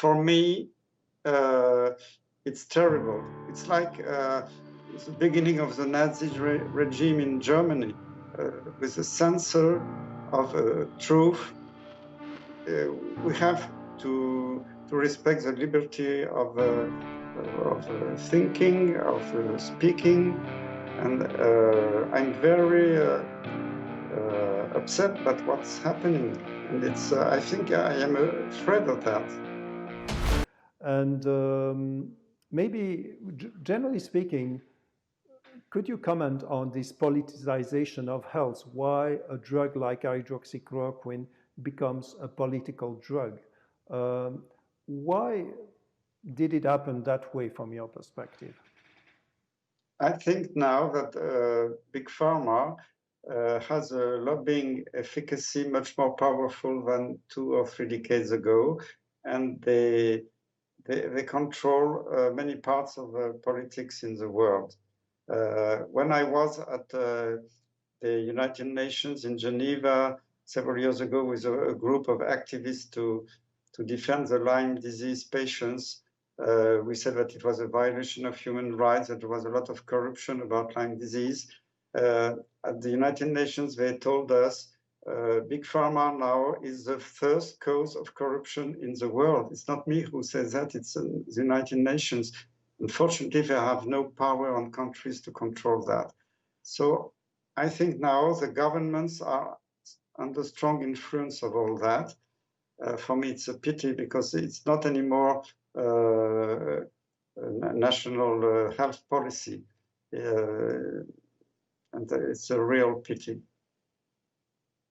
for me, it's terrible. It's like it's the beginning of the Nazi regime in Germany, with a censor of truth. We have to respect the liberty of thinking, of speaking, and I'm very upset about what's happening, and it's I think I am afraid of that. And maybe, generally speaking, could you comment on this politicization of health? Why a drug like hydroxychloroquine becomes a political drug? Why did it happen that way from your perspective? I think now that Big Pharma has a lobbying efficacy much more powerful than 2 or 3 decades ago, and they control many parts of politics in the world. When I was at the United Nations in Geneva several years ago with a group of activists to defend the Lyme disease patients, we said that it was a violation of human rights, that there was a lot of corruption about Lyme disease. At the United Nations, they told us Big Pharma now is the first cause of corruption in the world. It's not me who says that, it's the United Nations. Unfortunately, they have no power on countries to control that. So I think now the governments are under strong influence of all that. For me, it's a pity because it's not anymore national health policy. And it's a real pity.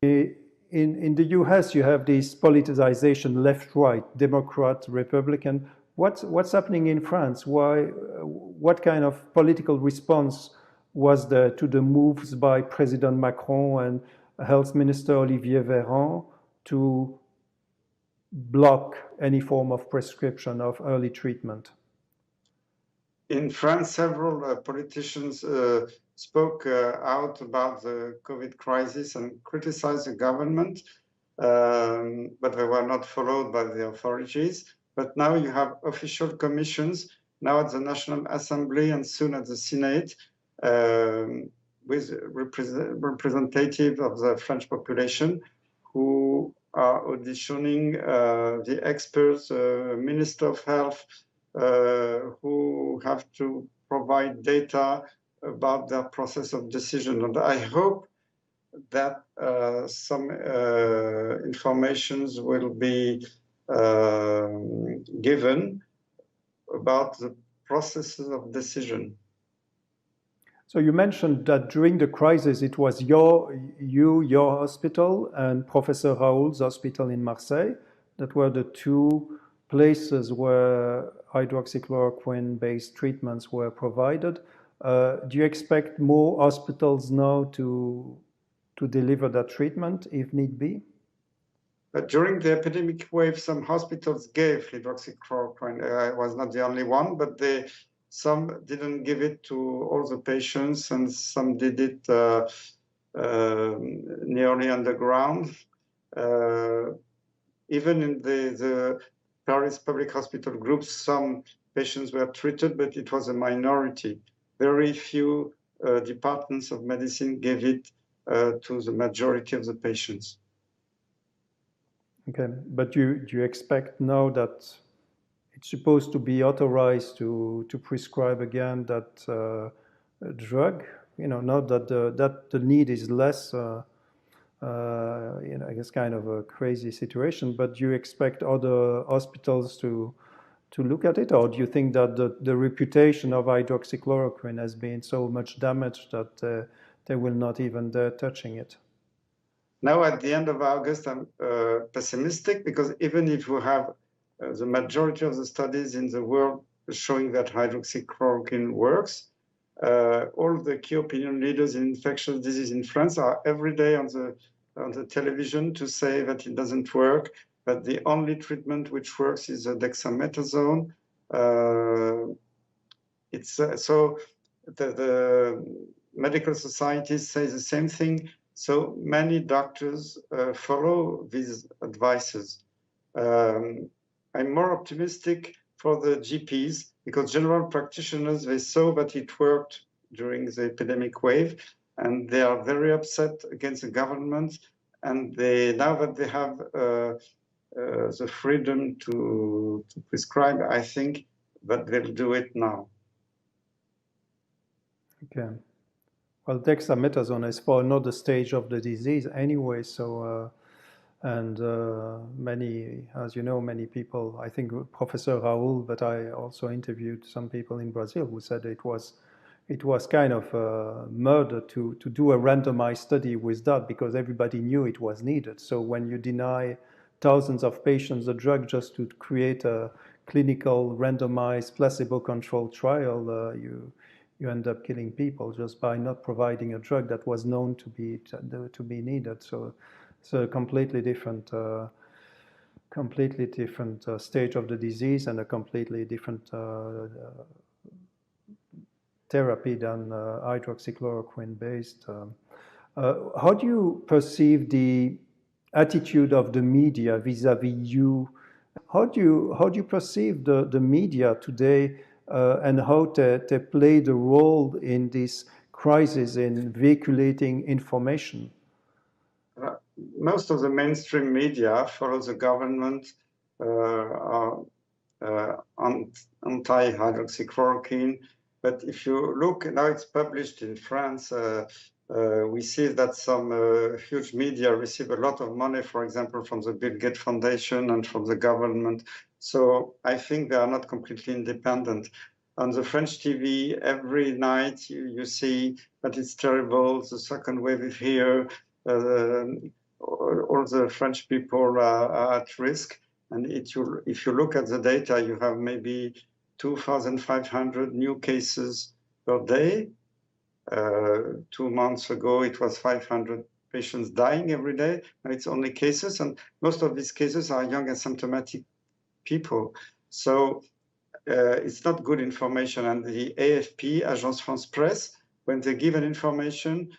In the US, you have this politicization, left-right, Democrat, Republican. What's happening in France? What kind of political response was there to the moves by President Macron and Health Minister Olivier Véran to block any form of prescription of early treatment? In France, several politicians spoke out about the COVID crisis and criticized the government, but they were not followed by the authorities. But now you have official commissions, now at the National Assembly and soon at the Senate, with representatives of the French population who are auditioning the experts, Minister of Health, who have to provide data about their process of decision. And I hope that some informations will be given about the processes of decision. So you mentioned that during the crisis, it was your hospital and Professor Raoul's hospital in Marseille that were the two places where hydroxychloroquine-based treatments were provided. Do you expect more hospitals now to deliver that treatment if need be? But during the epidemic wave, some hospitals gave hydroxychloroquine. I was not the only one, but some didn't give it to all the patients, and some did it nearly underground. Even in the Paris Public Hospital groups, some patients were treated, but it was a minority. Very few departments of medicine gave it to the majority of the patients. Okay, but do you expect now that it's supposed to be authorized to prescribe again that drug? Now that the need is less. I guess kind of a crazy situation. But do you expect other hospitals to look at it, or do you think that the reputation of hydroxychloroquine has been so much damaged that they will not even dare touching it? Now, at the end of August, I'm pessimistic because even if we have the majority of the studies in the world showing that hydroxychloroquine works, all the key opinion leaders in infectious disease in France are every day on the television to say that it doesn't work, that the only treatment which works is dexamethasone. So the medical societies say the same thing. So many doctors follow these advices. I'm more optimistic for the GPs, because general practitioners, they saw that it worked during the epidemic wave, and they are very upset against the government. And now that they have the freedom to prescribe, I think that they'll do it now. Okay. Well, dexamethasone is for another stage of the disease anyway, so and many, as you know, many people, I think Professor Raoul, but I also interviewed some people in Brazil who said it was kind of murder to do a randomized study with that, because everybody knew it was needed. So when you deny thousands of patients the drug just to create a clinical randomized placebo-controlled trial, you end up killing people just by not providing a drug that was known to be needed. So it's a completely different stage of the disease and a completely different therapy than hydroxychloroquine based. How do you perceive the attitude of the media vis-a-vis you? How do you perceive the media today and how they play the role in this crisis in vehicle information? Most of the mainstream media follows the government, are anti-hydroxychloroquine. But if you look, now it's published in France, we see that some huge media receive a lot of money, for example, from the Bill Gates Foundation and from the government. So I think they are not completely independent. On the French TV, every night you see that it's terrible, the second wave is here, all the French people are at risk. And if you look at the data, you have maybe 2,500 new cases per day. 2 months ago, it was 500 patients dying every day. Now it's only cases, and most of these cases are young asymptomatic people. So it's not good information. And the AFP, Agence France Presse, when they give an information,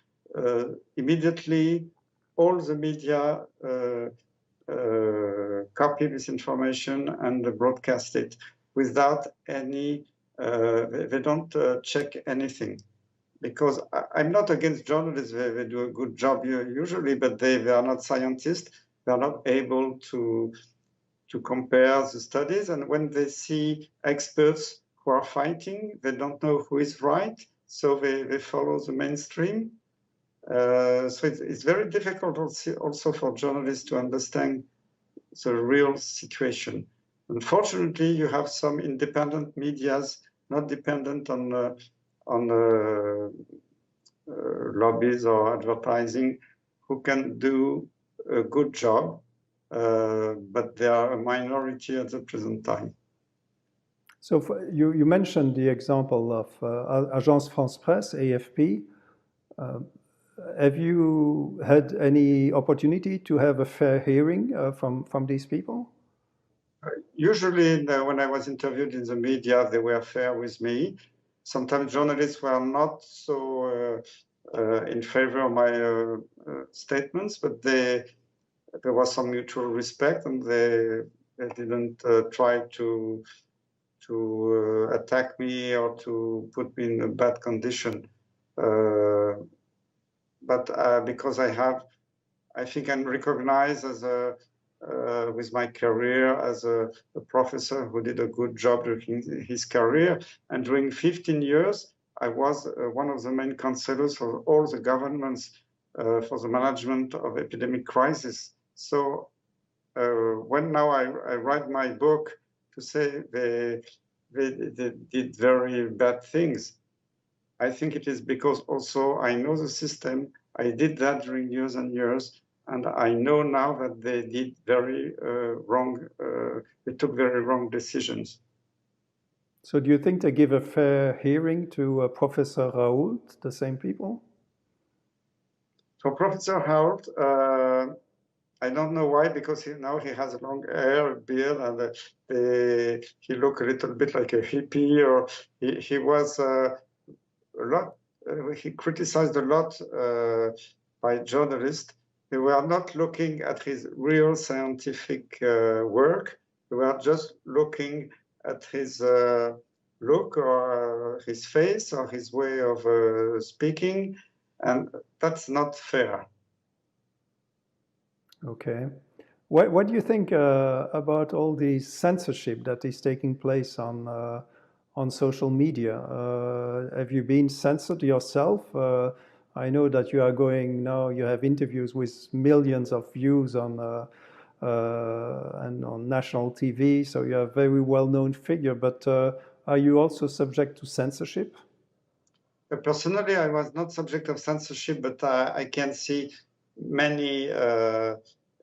immediately all the media copy this information and broadcast it without any, they don't check anything. Because I'm not against journalists, they do a good job usually, but they are not scientists. They are not able to compare the studies. And when they see experts who are fighting, they don't know who is right. So they follow the mainstream. So it's very difficult also for journalists to understand the real situation. Unfortunately, you have some independent medias not dependent on lobbies or advertising, who can do a good job, but they are a minority at the present time. So you mentioned the example of Agence France Presse, AFP. Have you had any opportunity to have a fair hearing from these people? Usually, when I was interviewed in the media, they were fair with me. Sometimes journalists were not so in favor of my statements, but there was some mutual respect, and they didn't try to attack me or to put me in a bad condition. But because I think I'm recognized as with my career as a professor who did a good job during his career. And during 15 years, I was one of the main counselors for all the governments for the management of epidemic crisis. So when now I write my book to say they did very bad things, I think it is because also I know the system. I did that during years and years, and I know now that they did very wrong. They took very wrong decisions. So, do you think they give a fair hearing to Professor Raoult, the same people? For Professor Raoult, I don't know why, because now he has long hair, a beard, and he looked a little bit like a hippie, or he was a lot. He criticized a lot by journalists. They were not looking at his real scientific work. You are just looking at his look or his face or his way of speaking, and that's not fair. Okay. What do you think about all the censorship that is taking place on social media? Have you been censored yourself? I know that you are going now. You have interviews with millions of views on and on national TV. So you're a very well-known figure. But are you also subject to censorship? Personally, I was not subject of censorship, but I can see many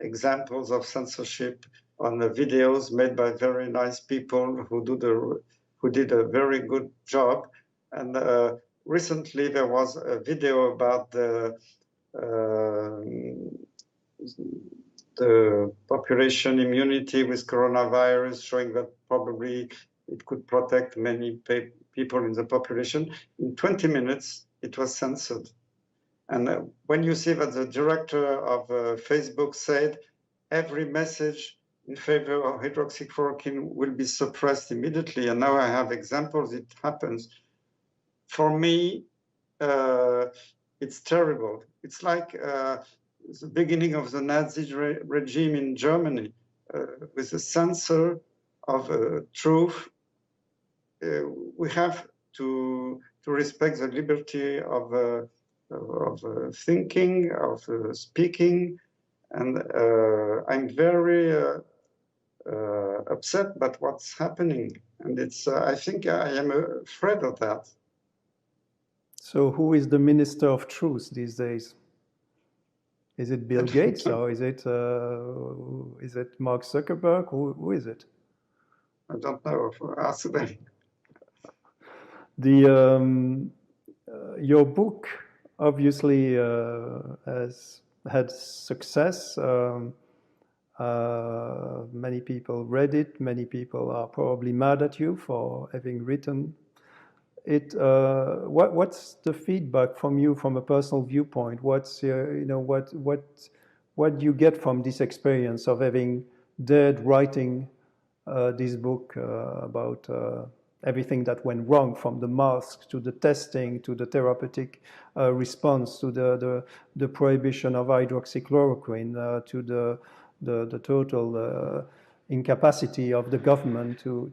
examples of censorship on the videos made by very nice people who did a very good job. And recently there was a video about the population immunity with coronavirus, showing that probably it could protect many people in the population. In 20 minutes, it was censored. And when you see that the director of Facebook said every message in favor of hydroxychloroquine will be suppressed immediately, and now I have examples, it happens. For me, it's terrible. It's like the beginning of the Nazi regime in Germany, with a censor of truth. We have to respect the liberty of thinking, of speaking, and I'm very upset about what's happening, and it's. I think I am afraid of that. So who is the minister of truth these days? Is it Bill Gates or is it Mark Zuckerberg? Who is it? I don't know. Ask them. Your book obviously has had success. Many people read it. Many people are probably mad at you for having written it. What's the feedback from you from a personal viewpoint? What's what do you get from this experience of having dared writing this book about everything that went wrong, from the masks to the testing to the therapeutic response to the prohibition of hydroxychloroquine to the total incapacity of the government to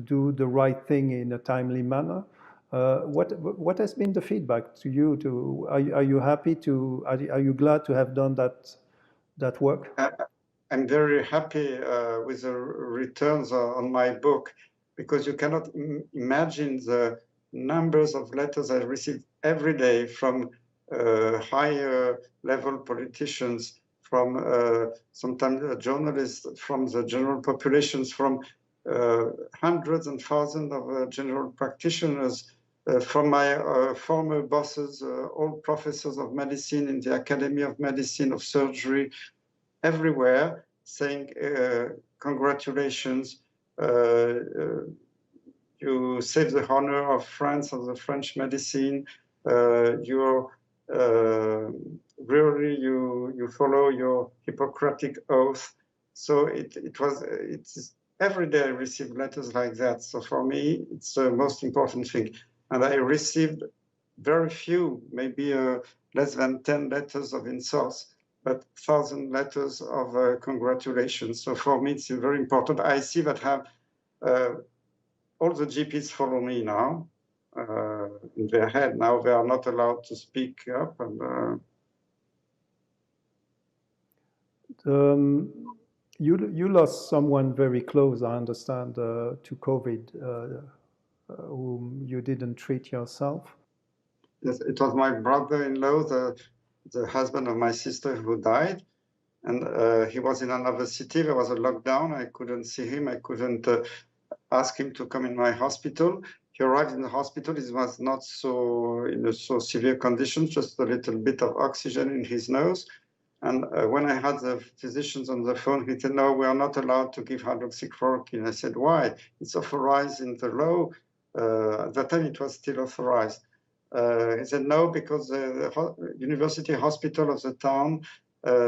do the right thing in a timely manner? What has been the feedback to you? Are you happy to? Are you glad to have done that work? I'm very happy with the returns on my book, because you cannot imagine the numbers of letters I received every day from higher level politicians, from sometimes journalists, from the general populations, from hundreds and thousands of general practitioners, from my former bosses, all professors of medicine in the Academy of Medicine, of Surgery, everywhere, saying congratulations, you saved the honor of France, of the French medicine, you're really, you follow your Hippocratic oath. So it's every day I receive letters like that. So for me, it's the most important thing. And I received very few, maybe less than 10 letters of insults, but 1,000 letters of congratulations. So for me, it's very important. I see that have all the GPs follow me now in their head. Now they are not allowed to speak up. And you lost someone very close, I understand, to COVID, whom you didn't treat yourself. Yes, it was my brother-in-law, the husband of my sister, who died. And he was in another city. There was a lockdown. I couldn't see him. I couldn't ask him to come in my hospital. He arrived in the hospital. He was not in a so severe condition, just a little bit of oxygen in his nose. And when I had the physicians on the phone, he said, "No, we are not allowed to give hydroxychloroquine." I said, "Why? It's authorized in the law." At that time, it was still authorized. He said, "No, because the university hospital of the town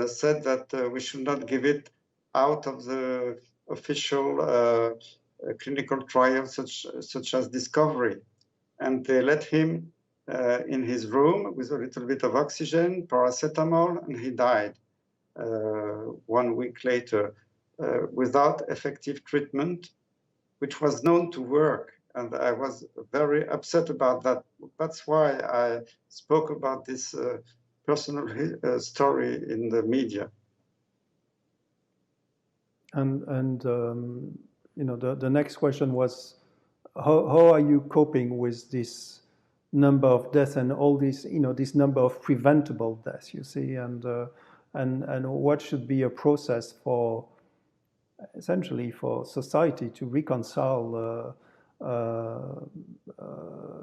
said that we should not give it out of the official clinical trials such as Discovery. And they let him in his room with a little bit of oxygen, paracetamol, and he died 1 week later without effective treatment, which was known to work. And I was very upset about that. That's why I spoke about this personal story in the media. And you know, the next question was, how are you coping with this number of deaths and all this, you know, this number of preventable deaths, you see, and what should be a process for, essentially, for society to reconcile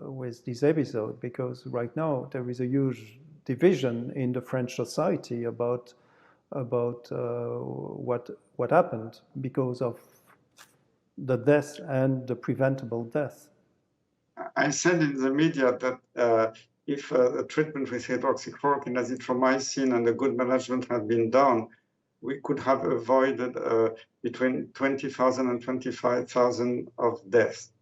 with this episode, because right now there is a huge division in the French society about what happened because of the death and the preventable death. I said in the media that if the treatment with hydroxychloroquine, azithromycin, and a good management had been done, we could have avoided between 20,000 and 25,000 of deaths.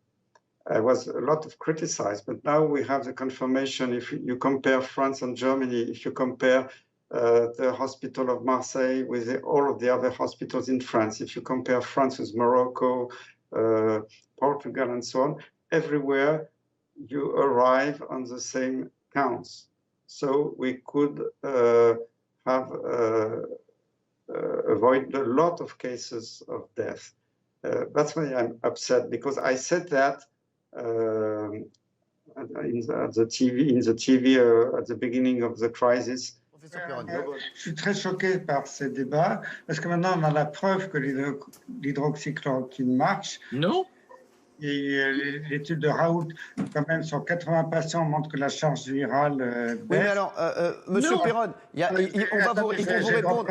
I was a lot of criticized, but now we have the confirmation. If you compare France and Germany, if you compare the hospital of Marseille with all of the other hospitals in France, if you compare France with Morocco, Portugal, and so on, everywhere you arrive on the same counts. So we could have avoided a lot of cases of death. That's why I'm upset, because I said that in the TV at the beginning of the crisis. Je suis très choqué par ces débats, parce que maintenant on a la preuve que l'hydroxychloroquine marche. Non. Et l'étude de Raoult, quand même, sur 80 patients, montre que la charge virale baisse. Oui, mais alors, Monsieur Perronne, il va vous répondre.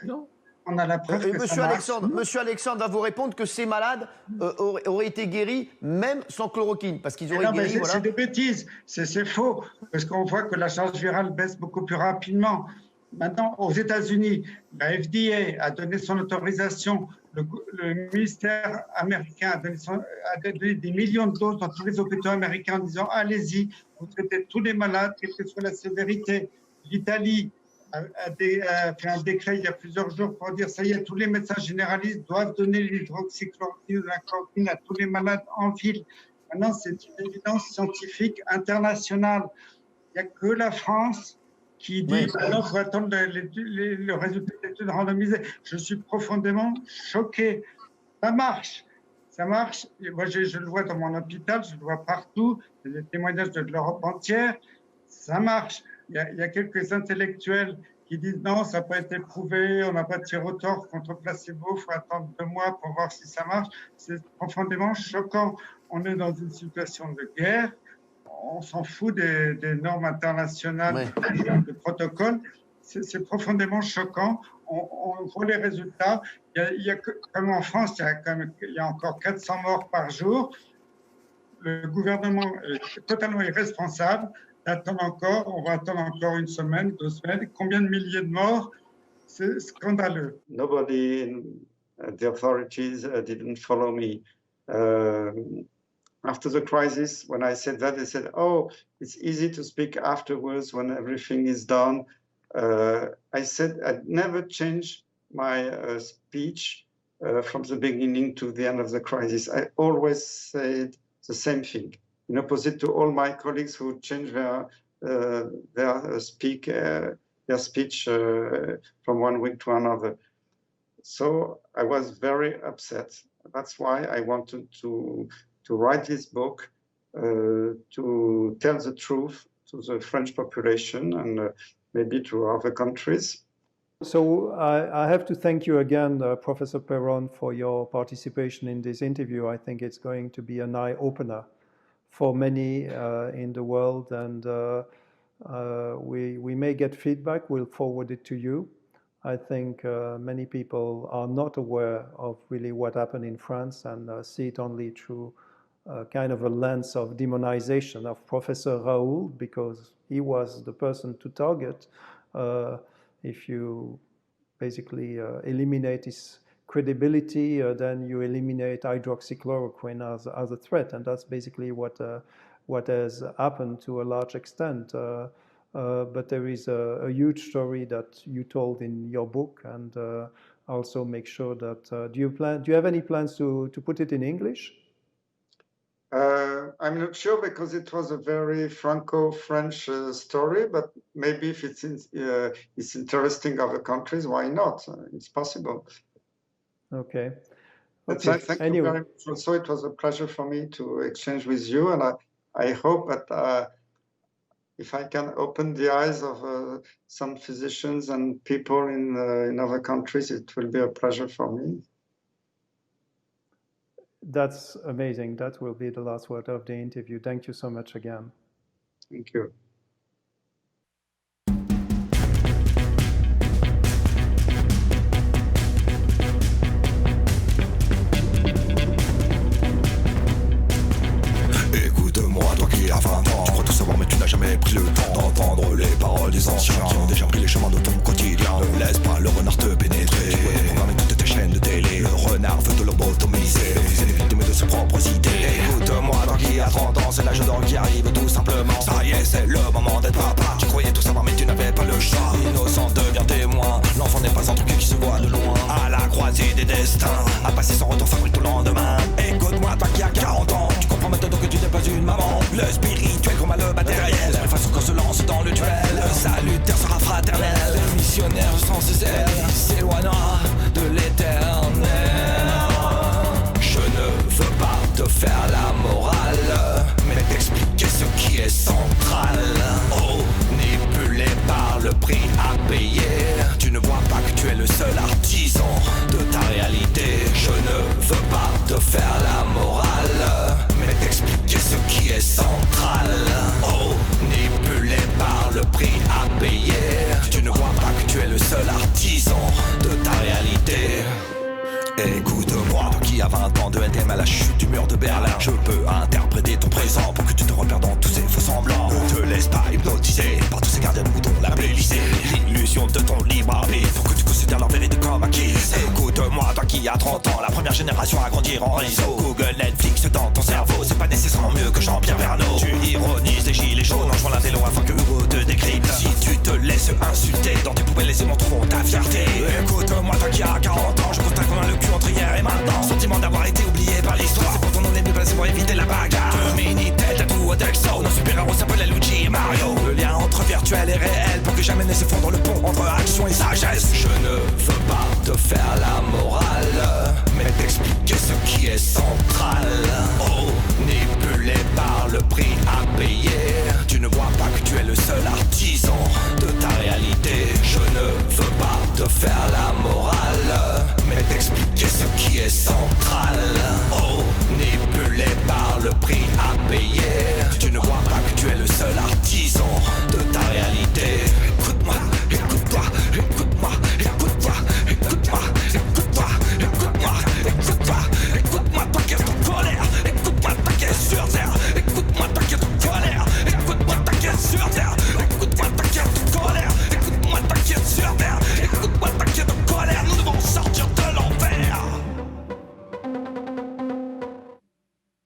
Non. On a la preuve que ça marche. Monsieur Alexandre va vous répondre que ces malades auraient été guéris même sans chloroquine, parce qu'ils auraient guéri. C'est des bêtises, c'est faux, parce qu'on voit que la charge virale baisse beaucoup plus rapidement. Maintenant, aux États-Unis, la FDA a donné son autorisation, le ministère américain a donné des millions de doses dans tous les hôpitaux américains en disant allez-y, vous traitez tous les malades, quelle que soit la sévérité. L'Italie a fait un décret il y a plusieurs jours pour dire ça y est, tous les médecins généralistes doivent donner l'hydroxychloroquine ou la chloroquine à tous les malades en ville. Maintenant, c'est une évidence scientifique internationale. Il n'y a que la France qui dit alors il faut attendre le résultat de l'étude randomisée. Je suis profondément choqué. Ça marche. Ça marche. Et moi, je le vois dans mon hôpital, je le vois partout. Il y a des témoignages de l'Europe entière. Ça marche. Il y a quelques intellectuels qui disent non, ça n'a pas été prouvé, on n'a pas tiré au tort contre placebo, il faut attendre 2 mois pour voir si ça marche. C'est profondément choquant. On est dans une situation de guerre. On s'en fout des normes internationales, de protocoles. C'est profondément choquant. On voit les résultats. Comme en France, il y a encore 400 morts par jour. Le gouvernement est totalement irresponsable. On va attendre encore 1 semaine, 2 semaines. Combien de milliers de morts? C'est scandaleux. Nobody in the authorities didn't follow me. After the crisis, when I said that, they said, oh, it's easy to speak afterwards when everything is done. I said I'd never change my speech from the beginning to the end of the crisis. I always said the same thing, in opposite to all my colleagues who change their speech from 1 week to another. So I was very upset. That's why I wanted to write this book, to tell the truth to the French population and maybe to other countries. So I have to thank you again, Professor Perronne, for your participation in this interview. I think it's going to be an eye-opener for many in the world, and we may get feedback. We'll forward it to you. I think many people are not aware of really what happened in France and see it only through kind of a lens of demonization of Professor Raoult, because he was the person to target if you basically eliminate his credibility, then you eliminate hydroxychloroquine as a threat, and that's basically what has happened to a large extent. But there is a huge story that you told in your book, and also make sure that do you have any plans to put it in English? I'm not sure, because it was a very Franco-French story, but maybe if it's interesting other countries, why not? It's possible. Okay. But Okay. thank Anyway. you very much. Also, it was a pleasure for me to exchange with you, and I hope that if I can open the eyes of some physicians and people in other countries, it will be a pleasure for me. That's amazing. That will be the last word of the interview. Thank you so much again. Thank you. Écoute-moi, toi qui as 20 ans, tu crois tout savoir mais tu n'as jamais pris le temps d'entendre les paroles des anciens qui ont déjà pris les chemins de ton quotidien. Ne laisse pas le renard te pénétrer. Tu peux programmer toutes tes chaînes de télé. Le renard veut te lobotomiser, viser les victimes de ses propres idées. Écoute-moi, toi qui as 30 ans, c'est l'âge d'or qui arrive tout simplement. Ça y est, c'est le moment d'être papa. Tu croyais tout savoir mais tu n'avais pas le choix. Innocent devient témoin. L'enfant n'est pas un truc qui se voit de loin. À la croisée des destins, à passer sans retour fabrique au lendemain. Écoute-moi, toi qui as 40 ans, tu comprends maintenant que tu n'es pas une maman. Le spirituel comme le matériel, la façon qu'on se lance dans le duel. Le salutaire sera fraternel. Le missionnaire sans ses ailes s'éloignera de l'éternel. Je ne veux pas te faire la morale, mais t'expliquer ce qui est central. Manipulé par le prix à payer, tu ne vois pas que tu es le seul artisan de ta réalité. Je ne veux pas te faire la morale, mais t'expliquer ce qui est central. Manipulé par le prix à payer, tu ne vois pas que tu es le seul artisan de ta réalité. Écoute-moi, toi qui as 20 ans de NTM à la chute du mur de Berlin, je peux interpréter ton présent pour que tu te repères dans tous ces faux semblants. Ne te laisse pas hypnotiser par tous ces gardiens de boutons labellisés. L'illusion de ton libre arbitre pour que tu considères leur vérité comme acquise. Écoute-moi, toi qui as 30 ans, la première génération à grandir en réseau. Google, Netflix dans ton cerveau, c'est pas nécessairement mieux que Jean-Pierre Verneau. Tu ironises les gilets jaunes en jouant la vélo afin que Hugo te décrypte. Si tu te laisses insulter, dans tes poubelles les aimants trouveront ta fierté. Écoute-moi, toi qui as 40 ans, je constate qu'on a le cul entre hier et maintenant. Sentiment d'avoir été oublié par l'histoire, c'est pourtant on est mieux placé pour éviter la bagarre. De Minitel, Tattoo, Adexo, nos super-héros s'appellent Luigi et Mario. Le lien entre virtuel et réel pour que jamais ne s'effondre le pont entre action et sagesse. Je ne veux pas te faire la morale, mais t'expliquer ce qui est central.